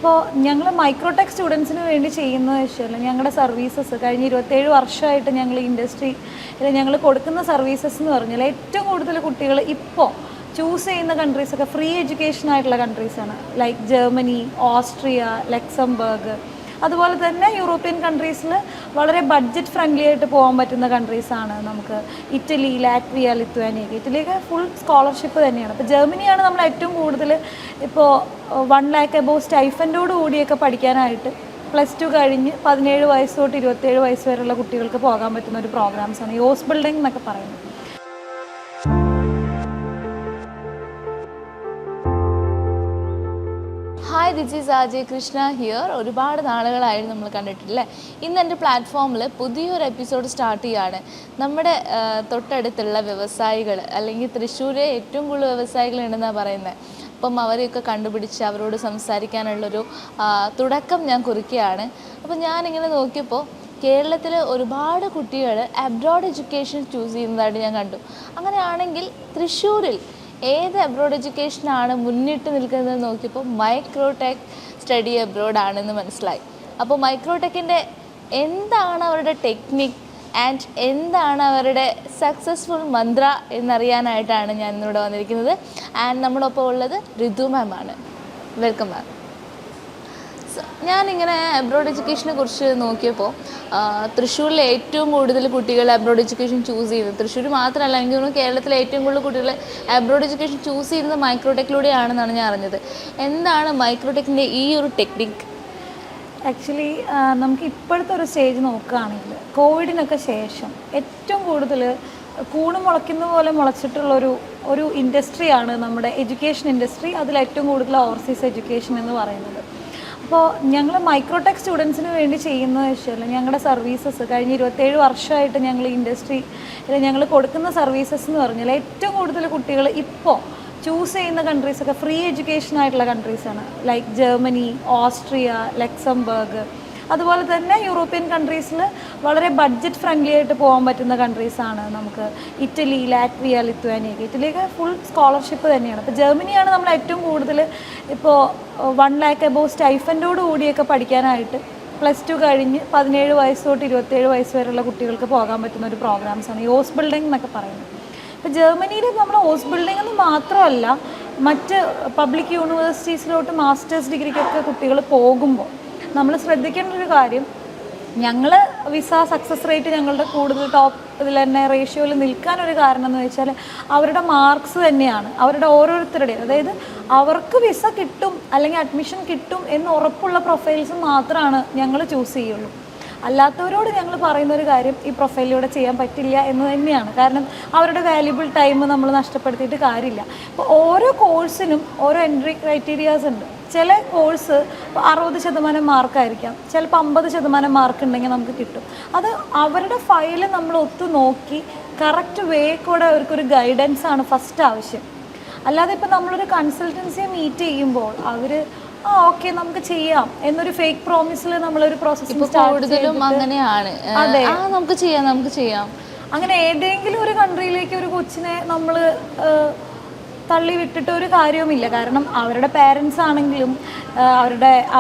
അപ്പോൾ ഞങ്ങൾ മൈക്രോടെക് സ്റ്റുഡൻസിന് വേണ്ടി ചെയ്യുന്നത് വെച്ചാൽ ഞങ്ങളുടെ സർവീസസ് കഴിഞ്ഞ 27 വർഷമായിട്ട് ഞങ്ങൾ ഈ ഇൻഡസ്ട്രിയിൽ ഞങ്ങൾ കൊടുക്കുന്ന സർവീസസ് എന്ന് പറഞ്ഞാൽ ഏറ്റവും കൂടുതൽ കുട്ടികൾ ഇപ്പോൾ ചൂസ് ചെയ്യുന്ന കൺട്രീസൊക്കെ ഫ്രീ എഡ്യൂക്കേഷൻ ആയിട്ടുള്ള കൺട്രീസാണ്. ലൈക്ക് ജർമ്മനി, ഓസ്ട്രിയ, ലക്സംബർഗ്, അതുപോലെ തന്നെ യൂറോപ്യൻ കൺട്രീസിൽ വളരെ ബഡ്ജറ്റ് ഫ്രണ്ട്ലി ആയിട്ട് പോകാൻ പറ്റുന്ന കൺട്രീസാണ് നമുക്ക് ഇറ്റലി, ലാറ്റ്വിയ, ലിത്വാനിയ. ഇറ്റലിയൊക്കെ ഫുൾ സ്കോളർഷിപ്പ് തന്നെയാണ്. ഇപ്പോൾ ജർമ്മനിയാണ് നമ്മൾ ഏറ്റവും കൂടുതൽ ഇപ്പോൾ 1 lakh എബോവ് സ്റ്റൈഫൻഡോട് കൂടിയൊക്കെ പഠിക്കാനായിട്ട് +2 കഴിഞ്ഞ് 17 വയസ്സ് തൊട്ട് 27 വയസ്സ് വരെയുള്ള കുട്ടികൾക്ക് പോകാൻ പറ്റുന്ന ഒരു പ്രോഗ്രാംസാണ് ഈ ഓസ് ബിൽഡിംഗ് എന്നൊക്കെ പറയുന്നത്. Hi, this is Ajay Krishna here. ഒരുപാട് നാളുകളായിരുന്നു നമ്മൾ കണ്ടിട്ടില്ലേ. ഇന്ന് എൻ്റെ പ്ലാറ്റ്ഫോമിൽ പുതിയൊരു എപ്പിസോഡ് സ്റ്റാർട്ട് ചെയ്യുകയാണ്. നമ്മുടെ തൊട്ടടുത്തുള്ള വ്യവസായികൾ, അല്ലെങ്കിൽ തൃശ്ശൂരെ ഏറ്റവും കൂടുതൽ വ്യവസായികളുണ്ടെന്നാണ് പറയുന്നത്. അപ്പം അവരെയൊക്കെ കണ്ടുപിടിച്ച് അവരോട് സംസാരിക്കാനുള്ളൊരു തുടക്കം ഞാൻ കുറിക്കുകയാണ്. അപ്പം ഞാനിങ്ങനെ നോക്കിയപ്പോൾ കേരളത്തിൽ ഒരുപാട് കുട്ടികൾ അബ്രോഡ് എഡ്യൂക്കേഷൻ ചൂസ് ചെയ്യുന്നതായിട്ട് ഞാൻ കണ്ടു. അങ്ങനെയാണെങ്കിൽ തൃശ്ശൂരിൽ ഏത് അബ്രോഡ് എഡ്യൂക്കേഷനാണ് മുന്നിട്ട് നിൽക്കുന്നത് നോക്കിയപ്പോൾ മൈക്രോടെക് സ്റ്റഡി അബ്രോഡാണെന്ന് മനസ്സിലായി. അപ്പോൾ മൈക്രോടെക്കിൻ്റെ എന്താണ് അവരുടെ ടെക്നിക് ആൻഡ് എന്താണ് അവരുടെ സക്സസ്ഫുൾ മന്ത്ര എന്നറിയാനായിട്ടാണ് ഞാൻ ഇന്നിവിടെ വന്നിരിക്കുന്നത്. ആൻഡ് നമ്മളൊപ്പം ഉള്ളത് ഋതു മാം ആണ്. വെൽക്കം മാം. ഞാനിങ്ങനെ അബ്രോഡ് എഡ്യൂക്കേഷനെ കുറിച്ച് നോക്കിയപ്പോൾ തൃശ്ശൂരിലെ ഏറ്റവും കൂടുതൽ കുട്ടികൾ അബ്രോഡ് എഡ്യൂക്കേഷൻ ചൂസ് ചെയ്യുന്നത്, തൃശ്ശൂർ മാത്രമല്ല എനിക്ക് തോന്നുന്നു കേരളത്തിലെ ഏറ്റവും കൂടുതൽ കുട്ടികൾ അബ്രോഡ് എഡ്യൂക്കേഷൻ ചൂസ് ചെയ്യുന്നത് മൈക്രോടെക്കിലൂടെയാണെന്നാണ് ഞാൻ അറിഞ്ഞത്. എന്താണ് മൈക്രോടെക്കിൻ്റെ ഈ ഒരു ടെക്നിക്ക്? ആക്ച്വലി നമുക്ക് ഇപ്പോഴത്തെ ഒരു സ്റ്റേജ് നോക്കുകയാണെങ്കിൽ കോവിഡിനൊക്കെ ശേഷം ഏറ്റവും കൂടുതൽ കൂണ് മുളയ്ക്കുന്ന പോലെ മുളച്ചിട്ടുള്ളൊരു ഇൻഡസ്ട്രിയാണ് നമ്മുടെ എഡ്യൂക്കേഷൻ ഇൻഡസ്ട്രി. അതിൽ ഏറ്റവും കൂടുതൽ ഓവർസീസ് എഡ്യൂക്കേഷൻ എന്ന് പറയുന്നത്. അപ്പോൾ ഞങ്ങൾ മൈക്രോടെക് സ്റ്റുഡൻസിന് വേണ്ടി ചെയ്യുന്നത് വെച്ചാൽ ഞങ്ങളുടെ സർവീസസ് കഴിഞ്ഞ 27 വർഷമായിട്ട് ഞങ്ങൾ ഈ ഇൻഡസ്ട്രിയിൽ ഞങ്ങൾ കൊടുക്കുന്ന സർവീസസ് എന്ന് പറഞ്ഞാൽ ഏറ്റവും കൂടുതൽ കുട്ടികൾ ഇപ്പോൾ ചൂസ് ചെയ്യുന്ന കൺട്രീസൊക്കെ ഫ്രീ എഡ്യൂക്കേഷൻ ആയിട്ടുള്ള കൺട്രീസാണ്. ലൈക്ക് ജർമ്മനി, ഓസ്ട്രിയ, ലക്സംബർഗ്, അതുപോലെ തന്നെ യൂറോപ്യൻ കൺട്രീസിൽ വളരെ ബഡ്ജറ്റ് ഫ്രണ്ട്ലി ആയിട്ട് പോകാൻ പറ്റുന്ന കൺട്രീസാണ് നമുക്ക് ഇറ്റലി, ലാറ്റ്വിയ, ലിത്വാനിയ. ഇറ്റലിയൊക്കെ ഫുൾ സ്കോളർഷിപ്പ് തന്നെയാണ്. ഇപ്പോൾ ജർമ്മനിയാണ് നമ്മൾ ഏറ്റവും കൂടുതൽ ഇപ്പോൾ 1 lakh എബോവ് സ്റ്റൈഫൻഡോട് കൂടിയൊക്കെ പഠിക്കാനായിട്ട് +2 കഴിഞ്ഞ് 17 വയസ്സ് തൊട്ട് 27 വയസ്സ് വരെയുള്ള കുട്ടികൾക്ക് പോകാൻ പറ്റുന്ന ഒരു പ്രോഗ്രാംസാണ് ഈ ഓസ് ബിൽഡിംഗ് എന്നൊക്കെ പറയുന്നത്. ഇപ്പോൾ ജർമ്മനിയിൽ നമ്മൾ ഓസ് ബിൽഡിംഗ് എന്ന് മാത്രമല്ല മറ്റ് പബ്ലിക് യൂണിവേഴ്സിറ്റീസിലോട്ട് മാസ്റ്റേഴ്സ് ഡിഗ്രിക്കൊക്കെ കുട്ടികൾ പോകുമ്പോൾ നമ്മൾ ശ്രദ്ധിക്കേണ്ട ഒരു കാര്യം, ഞങ്ങൾ വിസ സക്സസ് റേറ്റ് ഞങ്ങളുടെ കൂടുതൽ ടോപ്പ് ഇതിൽ തന്നെ റേഷ്യോയിൽ നിൽക്കാനൊരു കാരണം എന്ന് വെച്ചാൽ അവരുടെ മാർക്സ് തന്നെയാണ്. അവരുടെ ഓരോരുത്തരുടെയും, അതായത് അവർക്ക് വിസ കിട്ടും അല്ലെങ്കിൽ അഡ്മിഷൻ കിട്ടും എന്ന് ഉറപ്പുള്ള പ്രൊഫൈൽസ് മാത്രമാണ് ഞങ്ങൾ ചൂസ് ചെയ്യുള്ളൂ. അല്ലാത്തവരോട് ഞങ്ങൾ പറയുന്നൊരു കാര്യം ഈ പ്രൊഫൈലിലൂടെ ചെയ്യാൻ പറ്റില്ല എന്ന് തന്നെയാണ്. കാരണം അവരുടെ വാല്യുബിൾ ടൈം നമ്മൾ നഷ്ടപ്പെടുത്തിയിട്ട് കാര്യമില്ല. അപ്പോൾ ഓരോ കോഴ്സിനും ഓരോ എൻട്രി ക്രൈറ്റീരിയാസ് ഉണ്ട്. ചില കോഴ്സ് 60% മാർക്കായിരിക്കാം, ചിലപ്പോൾ 50% മാർക്ക് ഉണ്ടെങ്കിൽ നമുക്ക് കിട്ടും. അത് അവരുടെ ഫയൽ നമ്മൾ ഒത്തു നോക്കി കറക്റ്റ് വേ കൂടെ അവർക്കൊരു ഗൈഡൻസാണ് ഫസ്റ്റ് ആവശ്യം. അല്ലാതെ ഇപ്പോൾ നമ്മളൊരു കൺസൾട്ടൻസിയെ മീറ്റ് ചെയ്യുമ്പോൾ അവർ ഓക്കെ നമുക്ക് ചെയ്യാം എന്നൊരു ഫേക്ക് പ്രോമിസിൽ നമ്മളൊരു പ്രോസസ് കൂടുതലും അങ്ങനെയാണ്. അതെ, നമുക്ക് ചെയ്യാം. അങ്ങനെ ഏതെങ്കിലും ഒരു കൺട്രിയിലേക്ക് ഒരു കൊച്ചിനെ നമ്മൾ തള്ളി വിട്ടിട്ട് ഒരു കാര്യവുമില്ല. കാരണം അവരുടെ പേരൻസ് ആണെങ്കിലും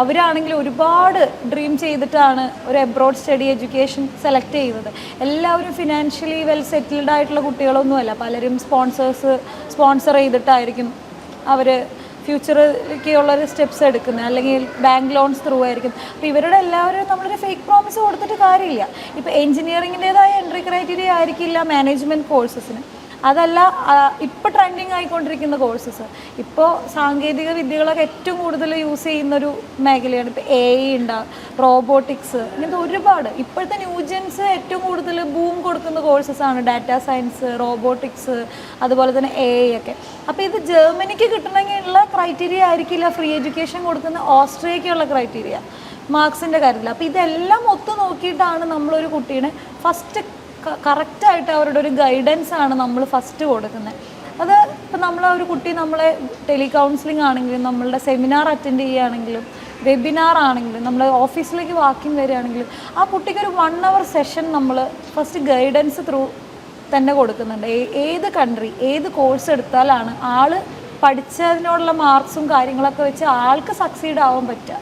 അവരാണെങ്കിലും ഒരുപാട് ഡ്രീം ചെയ്തിട്ടാണ് ഒരു എബ്രോഡ് സ്റ്റഡി എഡ്യൂക്കേഷൻ സെലക്ട് ചെയ്യുന്നത്. എല്ലാവരും ഫിനാൻഷ്യലി വെൽ സെറ്റിൽഡ് ആയിട്ടുള്ള കുട്ടികളൊന്നുമല്ല. പലരും സ്പോൺസർ ചെയ്തിട്ടായിരിക്കും അവർ ഫ്യൂച്ചറിലേക്കുള്ളൊരു സ്റ്റെപ്സ് എടുക്കുന്നത്, അല്ലെങ്കിൽ ബാങ്ക് ലോൺസ് ത്രൂ ആയിരിക്കും. അപ്പോൾ ഇവരുടെ എല്ലാവരും നമ്മളൊരു ഫേക്ക് പ്രോമിസ് കൊടുത്തിട്ട് കാര്യമില്ല. ഇപ്പോൾ എഞ്ചിനീയറിങ്ങിൻ്റേതായ എൻട്രി ക്രൈറ്റീരിയ ആയിരിക്കില്ല മാനേജ്മെൻറ്റ് കോഴ്സസിന്. അതല്ല ഇപ്പോൾ ട്രെൻഡിങ് ആയിക്കൊണ്ടിരിക്കുന്ന കോഴ്സസ്. ഇപ്പോൾ സാങ്കേതിക വിദ്യകളൊക്കെ ഏറ്റവും കൂടുതൽ യൂസ് ചെയ്യുന്നൊരു മേഖലയാണ്. ഇപ്പോൾ AI ഉണ്ടാകും, റോബോട്ടിക്സ്, ഇങ്ങനത്തെ ഒരുപാട് ഇപ്പോഴത്തെ ന്യൂജൻസ് ഏറ്റവും കൂടുതൽ ബൂം കൊടുക്കുന്ന കോഴ്സസാണ് ഡാറ്റാ സയൻസ്, റോബോട്ടിക്സ്, അതുപോലെ തന്നെ AI ഒക്കെ. അപ്പോൾ ഇത് ജർമ്മനിക്ക് കിട്ടണമെങ്കിലുള്ള ക്രൈറ്റീരിയ ആയിരിക്കില്ല ഫ്രീ എഡ്യൂക്കേഷൻ കൊടുക്കുന്ന ഓസ്ട്രിയയ്ക്കുള്ള ക്രൈറ്റീരിയ മാർക്സിൻ്റെ കാര്യത്തിൽ. അപ്പോൾ ഇതെല്ലാം ഒത്തു നോക്കിയിട്ടാണ് നമ്മളൊരു കുട്ടീനെ ഫസ്റ്റ് കറക്റ്റായിട്ട് അവരുടെ ഒരു ഗൈഡൻസാണ് നമ്മൾ ഫസ്റ്റ് കൊടുക്കുന്നത്. അത് ഇപ്പോൾ ഒരു കുട്ടി നമ്മളെ ടെലികൗൺസിലിംഗ് ആണെങ്കിലും നമ്മളുടെ സെമിനാർ അറ്റൻഡ് ചെയ്യുകയാണെങ്കിലും വെബിനാർ ആണെങ്കിലും നമ്മൾ ഓഫീസിലേക്ക് വാക്കിംഗ് വരികയാണെങ്കിലും ആ കുട്ടിക്കൊരു 1 hour സെഷൻ നമ്മൾ ഫസ്റ്റ് ഗൈഡൻസ് ത്രൂ തന്നെ കൊടുക്കുന്നുണ്ട്. ഏത് കൺട്രി ഏത് കോഴ്സ് എടുത്താലാണ് ആൾ പഠിച്ചതിനോടുള്ള മാർക്സും കാര്യങ്ങളൊക്കെ വെച്ച് ആൾക്ക് സക്സീഡ് ആവാൻ പറ്റുക.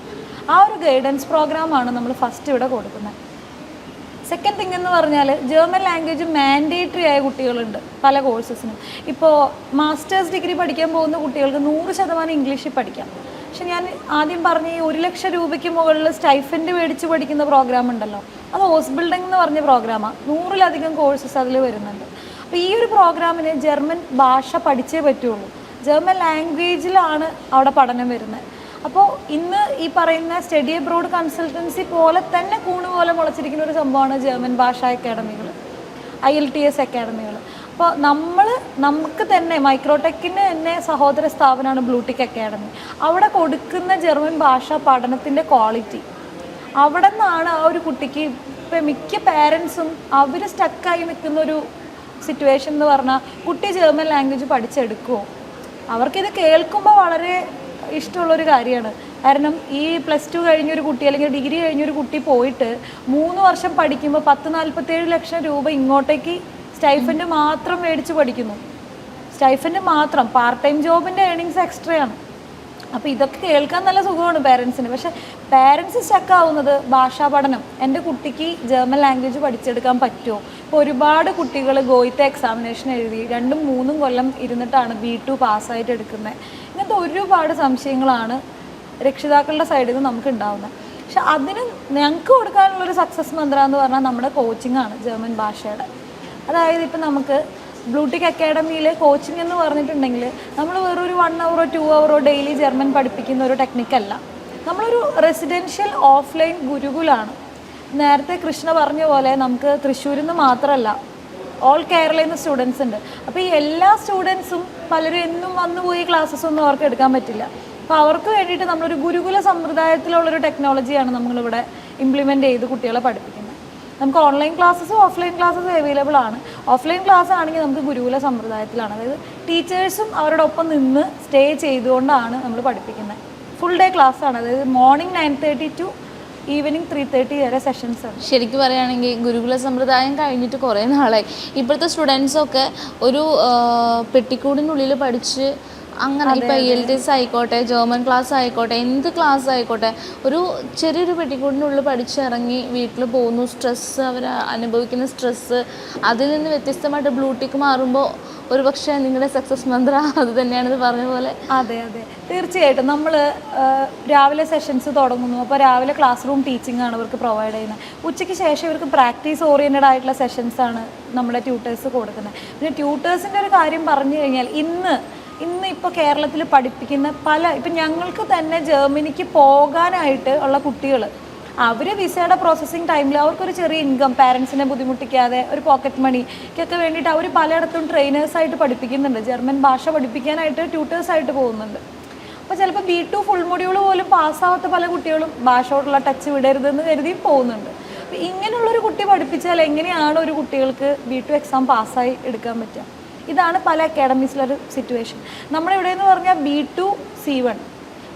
ആ ഒരു ഗൈഡൻസ് പ്രോഗ്രാമാണ് നമ്മൾ ഫസ്റ്റ് ഇവിടെ കൊടുക്കുന്നത്. സെക്കൻഡ് തിങ് എന്ന് പറഞ്ഞാൽ ജർമ്മൻ ലാംഗ്വേജ് മാൻഡേറ്ററി ആയ കുട്ടികളുണ്ട് പല കോഴ്സസിനും. ഇപ്പോൾ മാസ്റ്റേഴ്സ് ഡിഗ്രി പഠിക്കാൻ പോകുന്ന കുട്ടികൾക്ക് 100% ഇംഗ്ലീഷിൽ പഠിക്കാം. പക്ഷെ ഞാൻ ആദ്യം പറഞ്ഞ ഈ 1 ലക്ഷം രൂപയ്ക്ക് മുകളിൽ സ്റ്റൈഫൻഡ് മേടിച്ച് പഠിക്കുന്ന പ്രോഗ്രാം ഉണ്ടല്ലോ, അത് ഹോസ് ബിൽഡിംഗ് എന്ന് പറഞ്ഞ പ്രോഗ്രാമാണ്. 100-ലധികം കോഴ്സസ് അതിൽ വരുന്നുണ്ട്. അപ്പോൾ ഈ ഒരു പ്രോഗ്രാമിന് ജർമ്മൻ ഭാഷ പഠിച്ചേ പറ്റുള്ളൂ. ജർമ്മൻ ലാംഗ്വേജിലാണ് അവിടെ പഠനം വരുന്നത്. അപ്പോൾ ഇന്ന് ഈ പറയുന്ന സ്റ്റഡി അബ്രോഡ് കൺസൾട്ടൻസി പോലെ തന്നെ കൂണ് പോലെ മുളച്ചിരിക്കുന്ന ഒരു സംഭവമാണ് ജർമ്മൻ ഭാഷാ അക്കാഡമികൾ, IELTS അക്കാഡമികൾ. അപ്പോൾ നമുക്ക് തന്നെ മൈക്രോടെക്കിന് തന്നെ സഹോദര സ്ഥാപനമാണ് ബ്ലൂടിക് അക്കാഡമി. അവിടെ കൊടുക്കുന്ന ജർമ്മൻ ഭാഷാ പഠനത്തിൻ്റെ ക്വാളിറ്റി അവിടെ നിന്നാണ് ആ ഒരു കുട്ടിക്ക്. ഇപ്പം മിക്ക പേരൻസും അവർ സ്റ്റക്കായി നിൽക്കുന്നൊരു സിറ്റുവേഷൻ എന്ന് പറഞ്ഞാൽ കുട്ടി ജർമ്മൻ ലാംഗ്വേജ് പഠിച്ചെടുക്കുമോ. അവർക്കിത് കേൾക്കുമ്പോൾ വളരെ ഇഷ്ടമുള്ളൊരു കാര്യമാണ്. കാരണം ഈ +2 കഴിഞ്ഞൊരു കുട്ടി അല്ലെങ്കിൽ ഡിഗ്രി കഴിഞ്ഞൊരു കുട്ടി പോയിട്ട് 3 വർഷം പഠിക്കുമ്പോൾ 10-47 ലക്ഷം രൂപ ഇങ്ങോട്ടേക്ക് സ്റ്റൈഫൻഡ് മാത്രം മേടിച്ച് പഠിക്കുന്നു. സ്റ്റൈഫൻഡ് മാത്രം. പാർട്ട് ടൈം ജോബിൻ്റെ ഏണിങ്സ് എക്സ്ട്രയാണ്. അപ്പോൾ ഇതൊക്കെ കേൾക്കാൻ നല്ല സുഖമാണ് പേരൻസിന്. പക്ഷേ പേരൻസ് സ്റ്റക്കാവുന്നത് ഭാഷാ പഠനം. എൻ്റെ കുട്ടിക്ക് ജർമ്മൻ ലാംഗ്വേജ് പഠിച്ചെടുക്കാൻ പറ്റുമോ. ഇപ്പോൾ ഒരുപാട് കുട്ടികൾ ഗോയിത്തെ എക്സാമിനേഷൻ എഴുതി 2-3 കൊല്ലം ഇരുന്നിട്ടാണ് B2 പാസ്സായിട്ട് എടുക്കുന്നത്. ഇങ്ങനത്തെ ഒരുപാട് സംശയങ്ങളാണ് രക്ഷിതാക്കളുടെ സൈഡിൽ നിന്ന് നമുക്ക് ഉണ്ടാകുന്നത്. പക്ഷെ അതിന് ഞങ്ങൾക്ക് കൊടുക്കാനുള്ളൊരു സക്സസ് മന്ത്രം എന്ന് പറഞ്ഞാൽ നമ്മുടെ കോച്ചിങ്ങാണ് ജർമ്മൻ ഭാഷയുടെ. അതായത് ഇപ്പം നമുക്ക് ബ്ലൂടിക് അക്കാഡമിയിൽ കോച്ചിങ് എന്ന് പറഞ്ഞിട്ടുണ്ടെങ്കിൽ നമ്മൾ വേറൊരു 1 hour 2 hour ഡെയിലി ജർമ്മൻ പഠിപ്പിക്കുന്ന ഒരു ടെക്നിക്കല്ല. നമ്മളൊരു റെസിഡൻഷ്യൽ ഓഫ്ലൈൻ ഗുരുകുലാണ്. നേരത്തെ കൃഷ്ണ പറഞ്ഞ പോലെ നമുക്ക് തൃശ്ശൂരിൽ നിന്ന് മാത്രമല്ല, ഓൾ കേരളയിൽ നിന്ന് സ്റ്റുഡൻസ് ഉണ്ട്. അപ്പോൾ ഈ എല്ലാ സ്റ്റുഡൻസും പലരും എന്നും വന്നു പോയി ക്ലാസ്സസ് ഒന്നും അവർക്ക് എടുക്കാൻ പറ്റില്ല. അപ്പോൾ അവർക്ക് വേണ്ടിയിട്ട് നമ്മളൊരു ഗുരുകുല സമ്പ്രദായത്തിലുള്ളൊരു ടെക്നോളജിയാണ് നമ്മളിവിടെ ഇംപ്ലിമെൻ്റ് ചെയ്ത് കുട്ടികളെ പഠിപ്പിക്കുന്നത്. നമുക്ക് ഓൺലൈൻ ക്ലാസ്സസും ഓഫ്ലൈൻ ക്ലാസ്സസും അവൈലബിൾ ആണ്. ഓഫ്ലൈൻ ക്ലാസ് ആണെങ്കിൽ നമുക്ക് ഗുരുകുല സമ്പ്രദായത്തിലാണ്. അതായത് ടീച്ചേഴ്സും അവരുടെ ഒപ്പം നിന്ന് സ്റ്റേ ചെയ്തുകൊണ്ടാണ് നമ്മൾ പഠിപ്പിക്കുന്നത്. ഫുൾ ഡേ ക്ലാസ് ആണ്. അതായത് മോർണിംഗ് 9:30 to ഈവനിങ് 3:30 വരെ സെഷൻസ് ആണ്. ശരിക്കും പറയുകയാണെങ്കിൽ ഗുരുകുല സമ്പ്രദായം കഴിഞ്ഞിട്ട് കുറേ നാളായി. ഇപ്പോഴത്തെ സ്റ്റുഡൻസൊക്കെ ഒരു പെട്ടിക്കൂടിനുള്ളിൽ പഠിച്ച് അങ്ങനെ ഇപ്പോൾ IELTS ആയിക്കോട്ടെ, ജർമ്മൻ ക്ലാസ് ആയിക്കോട്ടെ, എന്ത് ക്ലാസ് ആയിക്കോട്ടെ, ഒരു ചെറിയൊരു പെട്ടിക്കൂടിനുള്ളിൽ പഠിച്ചിറങ്ങി വീട്ടിൽ പോകുന്നു. സ്ട്രെസ്സ്, അവർ അനുഭവിക്കുന്ന സ്ട്രെസ്സ്, അതിൽ നിന്ന് വ്യത്യസ്തമായിട്ട് ബ്ലൂടിക് മാറുമ്പോൾ ഒരു പക്ഷേ നിങ്ങളുടെ സക്സസ് മന്ത്രം അത് തന്നെയാണെന്ന് പറഞ്ഞ പോലെ. അതെ അതെ, തീർച്ചയായിട്ടും. നമ്മൾ രാവിലെ സെഷൻസ് തുടങ്ങുന്നു. അപ്പോൾ രാവിലെ ക്ലാസ് റൂം ടീച്ചിങ് ആണ് ഇവർക്ക് പ്രൊവൈഡ് ചെയ്യുന്നത്. ഉച്ചയ്ക്ക് ശേഷം ഇവർക്ക് പ്രാക്ടീസ് ഓറിയൻറ്റഡ് ആയിട്ടുള്ള സെഷൻസാണ് നമ്മുടെ ട്യൂട്ടേഴ്സ് കൊടുക്കുന്നത്. പിന്നെ ട്യൂട്ടേഴ്സിൻ്റെ ഒരു കാര്യം പറഞ്ഞു കഴിഞ്ഞാൽ ഇന്ന് ഇപ്പോൾ കേരളത്തിൽ പഠിപ്പിക്കുന്ന ഇപ്പം ഞങ്ങൾക്ക് തന്നെ ജർമ്മനിക്ക് പോകാനായിട്ട് ഉള്ള കുട്ടികൾ, അവർ വിസയുടെ പ്രോസസ്സിങ് ടൈമിൽ അവർക്കൊരു ചെറിയ ഇൻകം, പാരൻസിനെ ബുദ്ധിമുട്ടിക്കാതെ ഒരു പോക്കറ്റ് മണിക്കൊക്കെ വേണ്ടിയിട്ട് അവർ പലയിടത്തും ട്രെയിനേഴ്സായിട്ട് പഠിപ്പിക്കുന്നുണ്ട്. ജർമ്മൻ ഭാഷ പഠിപ്പിക്കാനായിട്ട് ട്യൂട്ടേഴ്സായിട്ട് പോകുന്നുണ്ട്. അപ്പോൾ ചിലപ്പോൾ B2 ഫുൾ മൊഡ്യൂൾ പോലും പാസ്സാവാത്ത പല കുട്ടികളും ഭാഷയോടുള്ള ടച്ച് വിടരുതെന്ന് കരുതി പോകുന്നുണ്ട്. അപ്പോൾ ഇങ്ങനെയുള്ളൊരു കുട്ടി പഠിപ്പിച്ചാൽ എങ്ങനെയാണ് ഒരു കുട്ടികൾക്ക് B2 എക്സാം പാസ്സായി എടുക്കാൻ പറ്റുക? ഇതാണ് പല അക്കാഡമീസിലൊരു സിറ്റുവേഷൻ. നമ്മളിവിടെ എന്ന് പറഞ്ഞാൽ B2 C1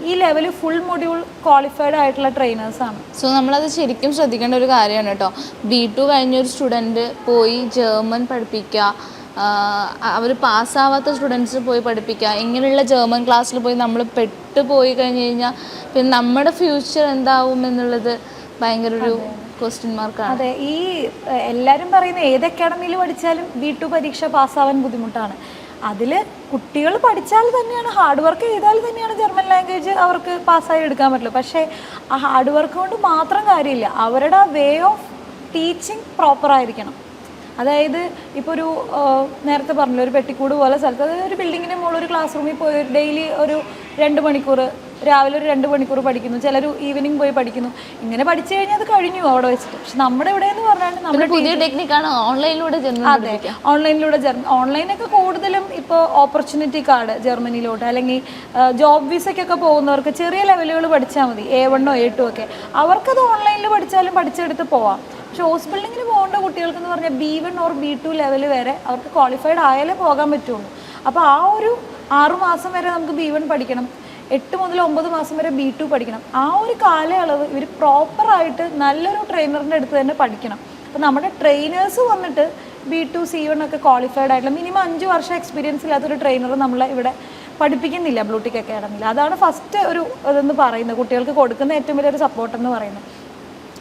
ഈ ലെവൽ ഫുൾ മൊഡ്യൂൾ ക്വാളിഫൈഡ് ആയിട്ടുള്ള ട്രെയിനേഴ്സാണ്. സോ നമ്മളത് ശരിക്കും ശ്രദ്ധിക്കേണ്ട ഒരു കാര്യമാണ് കേട്ടോ. B2 കഴിഞ്ഞൊരു സ്റ്റുഡൻറ്റ് പോയി ജർമ്മൻ പഠിപ്പിക്കുക, അവർ പാസ്സാവാത്ത സ്റ്റുഡൻസ് പോയി പഠിപ്പിക്കുക, ഇങ്ങനെയുള്ള ജർമ്മൻ ക്ലാസ്സിൽ പോയി നമ്മൾ പെട്ടുപോയി കഴിഞ്ഞ് കഴിഞ്ഞാൽ പിന്നെ നമ്മുടെ ഫ്യൂച്ചർ എന്താവും എന്നുള്ളത് ഭയങ്കര ഒരു ക്വസ്റ്റ്യൻ മാർക്കാണ്. അതെ, ഈ എല്ലാവരും പറയുന്ന ഏത് അക്കാഡമിയിൽ പഠിച്ചാലും B2 പരീക്ഷ പാസ്സാവാൻ ബുദ്ധിമുട്ടാണ്. അതിൽ കുട്ടികൾ പഠിച്ചാൽ തന്നെയാണ്, ഹാർഡ് വർക്ക് ചെയ്താൽ തന്നെയാണ് ജർമ്മൻ ലാംഗ്വേജ് അവർക്ക് പാസ്സായി എടുക്കാൻ പറ്റുള്ളൂ. പക്ഷേ ആ ഹാർഡ് വർക്ക് കൊണ്ട് മാത്രം കാര്യമില്ല, അവരുടെ വേ ഓഫ് ടീച്ചിങ് പ്രോപ്പറായിരിക്കണം. അതായത് ഇപ്പോൾ ഒരു നേരത്തെ പറഞ്ഞല്ലോ, ഒരു പെട്ടിക്കൂട് പോലെ സ്ഥലത്ത്, അതായത് ഒരു ബിൽഡിങ്ങിൻ്റെ മുകളിൽ ഒരു ക്ലാസ് റൂമിൽ പോയി ഡെയിലി ഒരു 2 മണിക്കൂർ, രാവിലെ ഒരു 2 മണിക്കൂർ പഠിക്കുന്നു, ചിലർ ഈവനിങ് പോയി പഠിക്കുന്നു. ഇങ്ങനെ പഠിച്ചു കഴിഞ്ഞാൽ അത് കഴിഞ്ഞു അവിടെ വെച്ചിട്ട്. പക്ഷെ നമ്മുടെ ഇവിടെ എന്ന് പറഞ്ഞാൽ നമ്മുടെ പുതിയ ടെക്നിക്കാണ് ഓൺലൈനിലൂടെ. അതെ, ഓൺലൈനിലൂടെ ഓൺലൈനൊക്കെ കൂടുതലും ഇപ്പോൾ ഓപ്പർച്യൂണിറ്റി കാർഡ് ജർമ്മനിയിലോട്ട് അല്ലെങ്കിൽ ജോബ് വിസയ്ക്കൊക്കെ പോകുന്നവർക്ക് ചെറിയ ലെവലുകൾ പഠിച്ചാൽ മതി, A1 A2 ഒക്കെ. അവർക്കത് ഓൺലൈനിൽ പഠിച്ചാലും പഠിച്ചെടുത്ത് പോവാം. പക്ഷെ ഹോസ് ബിൽഡിങ്ങിന് പോകേണ്ട കുട്ടികൾക്കെന്ന് പറഞ്ഞാൽ B1 or B2 ലെവൽ വരെ അവർക്ക് ക്വാളിഫൈഡ് ആയാലേ പോകാൻ പറ്റുള്ളൂ. അപ്പോൾ ആ ഒരു 6 മാസം വരെ നമുക്ക് B1 പഠിക്കണം, 8 മുതൽ 9 മാസം വരെ B2 പഠിക്കണം. ആ ഒരു കാലയളവ് ഇവർ പ്രോപ്പറായിട്ട് നല്ലൊരു ട്രെയിനറിൻ്റെ അടുത്ത് തന്നെ പഠിക്കണം. അപ്പോൾ നമ്മുടെ ട്രെയിനേഴ്സ് വന്നിട്ട് B2 C1 ഒക്കെ ക്വാളിഫൈഡ് ആയിട്ടുള്ള മിനിമം 5 വർഷം എക്സ്പീരിയൻസ് ഇല്ലാത്തൊരു ട്രെയിനർ നമ്മളെ ഇവിടെ പഠിപ്പിക്കുന്നില്ല ബ്ലൂടിക് അക്കാഡമിയിൽ. അതാണ് ഫസ്റ്റ് ഒരു ഇതെന്ന് പറയുന്നത്, കുട്ടികൾക്ക് കൊടുക്കുന്ന ഏറ്റവും വലിയൊരു സപ്പോർട്ട് എന്ന് പറയുന്നത്.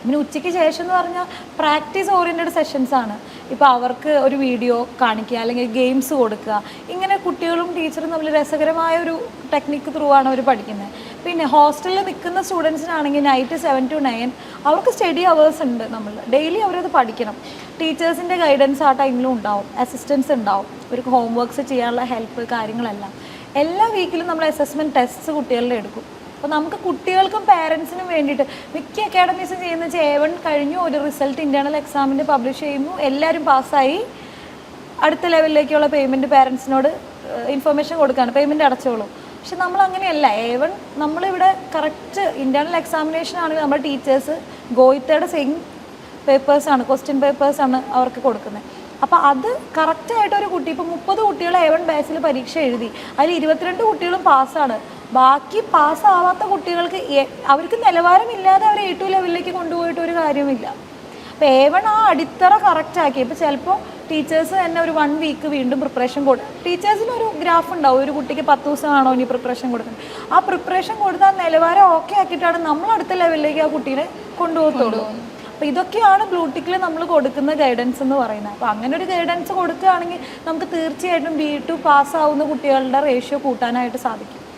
പിന്നെ ഉച്ചയ്ക്ക് ശേഷം എന്ന് പറഞ്ഞാൽ പ്രാക്ടീസ് ഓറിയൻറ്റഡ് സെഷൻസ് ആണ്. ഇപ്പോൾ അവർക്ക് ഒരു വീഡിയോ കാണിക്കുക, അല്ലെങ്കിൽ ഗെയിംസ് കൊടുക്കുക, ഇങ്ങനെ കുട്ടികളും ടീച്ചറും തമ്മിൽ രസകരമായ ഒരു ടെക്നിക്ക് ത്രൂ ആണ് അവർ പഠിക്കുന്നത്. പിന്നെ ഹോസ്റ്റലിൽ നിൽക്കുന്ന സ്റ്റുഡൻസിനാണെങ്കിൽ നൈറ്റ് 7 to 9 അവർക്ക് സ്റ്റഡി അവേഴ്സ് ഉണ്ട്. നമ്മൾ ഡെയിലി അവരത് പഠിക്കണം. ടീച്ചേഴ്സിൻ്റെ ഗൈഡൻസ് ആ ടൈമിലും ഉണ്ടാവും, അസിസ്റ്റൻസ് ഉണ്ടാവും, അവർക്ക് ഹോം വർക്ക്സ് ചെയ്യാനുള്ള ഹെൽപ്പ് കാര്യങ്ങളെല്ലാം. എല്ലാ വീക്കിലും നമ്മൾ അസസ്മെൻറ്റ് ടെസ്റ്റ്സ് കുട്ടികളുടെ എടുക്കും. അപ്പോൾ നമുക്ക് കുട്ടികൾക്കും പാരൻസിനും വേണ്ടിയിട്ട് മിക്ക അക്കാഡമീസും ചെയ്യുന്ന വെച്ചാൽ A1 കഴിഞ്ഞു, ഒരു റിസൾട്ട് ഇൻറ്റേർണൽ എക്സാമിൻ്റെ പബ്ലിഷ് ചെയ്യുന്നു, എല്ലാവരും പാസ്സായി, അടുത്ത ലെവലിലേക്കുള്ള പേയ്മെൻറ്റ് പാരൻസിനോട് ഇൻഫർമേഷൻ കൊടുക്കുകയാണ്, പേയ്മെൻറ്റ് അടച്ചോളൂ. പക്ഷെ നമ്മൾ അങ്ങനെയല്ല. A1 നമ്മളിവിടെ കറക്റ്റ് ഇൻറ്റേർണൽ എക്സാമിനേഷൻ ആണെങ്കിൽ നമ്മുടെ ടീച്ചേഴ്സ് ഗോയിത്തയുടെ സെയിം പേപ്പേഴ്സാണ്, ക്വസ്റ്റ്യൻ പേപ്പേഴ്സാണ് അവർക്ക് കൊടുക്കുന്നത്. അപ്പോൾ അത് കറക്റ്റായിട്ട് ഒരു കുട്ടി, ഇപ്പോൾ 30 കുട്ടികൾ A1 ബാച്ചിൽ പരീക്ഷ എഴുതി, അതിൽ 22 കുട്ടികളും പാസ്സാണ്. ബാക്കി പാസ്സാവാത്ത കുട്ടികൾക്ക് അവർക്ക് നിലവാരമില്ലാതെ അവർ A2 ലെവലിലേക്ക് കൊണ്ടുപോയിട്ട് ഒരു കാര്യമില്ല. അപ്പോൾ A1 ആ അടിത്തറ കറക്റ്റാക്കി. ഇപ്പോൾ ചിലപ്പോൾ ടീച്ചേഴ്സ് തന്നെ ഒരു 1 വീക്ക് വീണ്ടും പ്രിപ്പറേഷൻ കൊടുക്കും. ടീച്ചേഴ്സിനൊരു ഗ്രാഫ് ഉണ്ടാവും, ഒരു കുട്ടിക്ക് 10 ദിവസമാണോ ഇനി പ്രിപ്പറേഷൻ കൊടുക്കുന്നത്. ആ പ്രിപ്പറേഷൻ കൊടുത്താൽ നിലവാരം ഓക്കെ ആക്കിയിട്ടാണ് നമ്മൾ അടുത്ത ലെവലിലേക്ക് ആ കുട്ടീനെ കൊണ്ടുപോകത്തുള്ളൂ. അപ്പോൾ ഇതൊക്കെയാണ് ബ്ലൂടിക്കിൽ നമ്മൾ കൊടുക്കുന്ന ഗൈഡൻസ് എന്ന് പറയുന്നത്. അപ്പോൾ അങ്ങനെ ഒരു ഗൈഡൻസ് കൊടുക്കുകയാണെങ്കിൽ നമുക്ക് തീർച്ചയായിട്ടും B2 പാസ്സാവുന്ന കുട്ടികളുടെ റേഷ്യോ കൂട്ടാനായിട്ട് സാധിക്കും.